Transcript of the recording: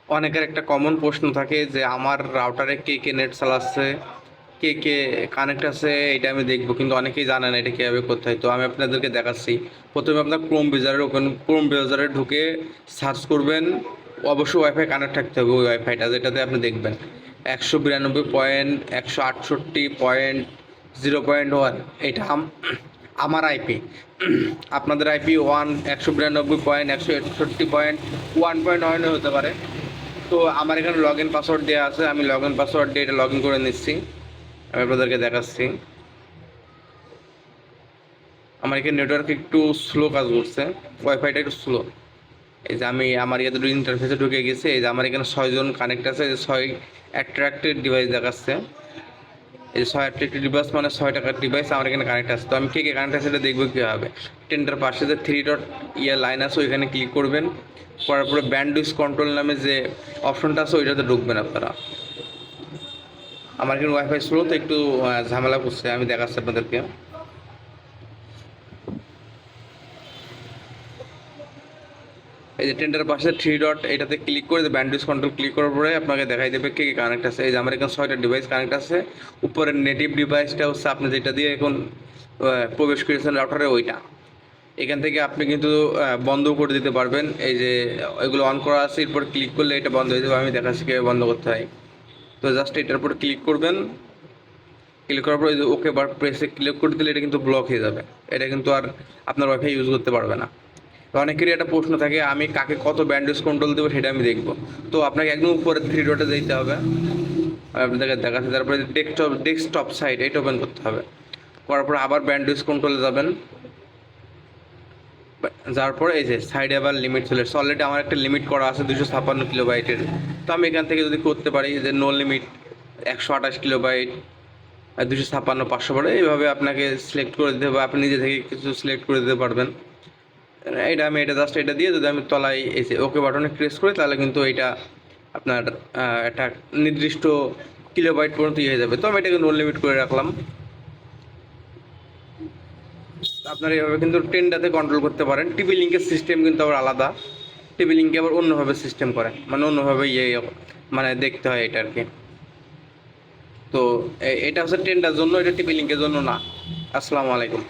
অনেকের একটা কমন প্রশ্ন থাকে যে আমার রাউটারে কে কে নেট চালাচ্ছে, কে কে কানেক্ট আছে, এটা আমি দেখবো, কিন্তু অনেকেই জানে না এটা কীভাবে করতে হয়। তো আমি আপনাদেরকে দেখাচ্ছি। প্রথমে আপনার ক্রোম ব্রাউজারে ঢুকে সার্চ করবেন। অবশ্যই ওয়াইফাই কানেক্ট থাকতে হবে, ওই ওয়াইফাইটা যেটাতে আপনি দেখবেন 192.168.0.1। এটা আমার আইপি। আপনাদের আইপি 192.168.1.1 হতে পারে। তো আমার এখানে লগ ইন পাসওয়ার্ড দেওয়া আছে, আমি লগ ইন পাসওয়ার্ড দিয়ে এটা লগ ইন করে নিচ্ছি। আমি আপনাদেরকে দেখাচ্ছি। আমার এখানে নেটওয়ার্ক একটু স্লো কাজ করছে, ওয়াইফাইটা একটু স্লো। এই যে আমি আমার ইয়াতে ইন্টারফেসে ঢুকে গেছি। এই যে আমার এখানে 6 জন কানেক্ট আছে, যে 6 অ্যাট্রাক্টেড ডিভাইস দেখাচ্ছে। এই যে 6 অ্যাট্রাক্টেড ডিভাইস মানে 6 টাকার ডিভাইস আমার এখানে কানেক্ট আছে। তো আমি কে কে কানেক্ট আছে এটা দেখবো কীভাবে। টেন্ডার পাশে যে 3 ডট লাইন আছে ওইখানে ক্লিক করবেন। করার পরে ব্যান্ডউইথ কন্ট্রোল নামে যে অপশনটা আছে ওইটাতে ঢুকবেন আপনারা। আমার এখানে ওয়াইফাই স্লো তো একটু ঝামেলা করছে, আমি দেখাচ্ছি আপনাদেরকে। এই যে টেন্ডার পাশে 3 ডট এটাতে ক্লিক করে ব্যান্ডউইথ কন্ট্রোল ক্লিক করার পরে আপনাকে দেখাই দেবে কে কে কানেক্ট আছে। এই যে আমার এখানে 6টা ডিভাইস কানেক্ট আছে। উপরের নেটিভ ডিভাইসটা হচ্ছে আপনি যেটা দিয়ে এখন প্রবেশ করেছেন রাউটারে, ওইটা। এখান থেকে আপনি কিন্তু বন্ধ করে দিতে পারবেন। এই যে এগুলো অন করা আছে, এরপর ক্লিক করলে এটা বন্ধ হয়ে যাবে। আমি দেখাচ্ছি কীভাবে বন্ধ করতে হয়। তো জাস্ট এটার উপর ক্লিক করবেন। ক্লিক করার পর ওকে বার প্রেসে ক্লিক করে দিলে এটা কিন্তু ব্লক হয়ে যাবে। এটা কিন্তু আর আপনার ওয়াইফাই ইউজ করতে পারবে না। তো অনেকেরই একটা প্রশ্ন থাকে আমি কাকে কত ব্যান্ডউইথ কন্ট্রোল দেবো, সেটা আমি দেখবো। তো আপনাকে একদম উপরে 3 ডটে যেতে হবে। আপনাদেরকে দেখাচ্ছি। তারপরে ডেস্কটপ সাইট এটা ওপেন করতে হবে। করার পর আবার ব্যান্ডউইথ কন্ট্রোলে যাবেন। যার পরে এই যে সাইডে আবার লিমিট চলে এসেছে। অলরেডি আমার একটা লিমিট করা আছে 256 কিলোবাইটের। তো আমি এখান থেকে যদি করতে পারি যে নো লিমিট 128 কিলোবাইট, 256, 500 পড়ে, এইভাবে আপনাকে সিলেক্ট করে দিতে হবে। আপনি নিজে থেকে কিছু সিলেক্ট করে দিতে পারবেন। এটা আমি এটা জাস্ট এটা দিয়ে যদি আমি তলায় এসে ওকে বাটনে প্রেস করি, তাহলে কিন্তু এইটা আপনার একটা নির্দিষ্ট কিলোবাইট পর্যন্ত হয়ে যাবে। তো আমি এটাকে নো লিমিট করে রাখলাম। আপনারা এইভাবে কিন্তু টেনটাতে কন্ট্রোল করতে পারেন। টিভি লিঙ্কের সিস্টেম কিন্তু আবার আলাদা। টিভি লিঙ্কে আবার অন্যভাবে সিস্টেম করে, মানে অন্যভাবে মানে দেখতে হয় এটা আর কি। তো এটা হচ্ছে টেনটার জন্য, এটা টিভি লিঙ্কের জন্য না। আসসালামু আলাইকুম।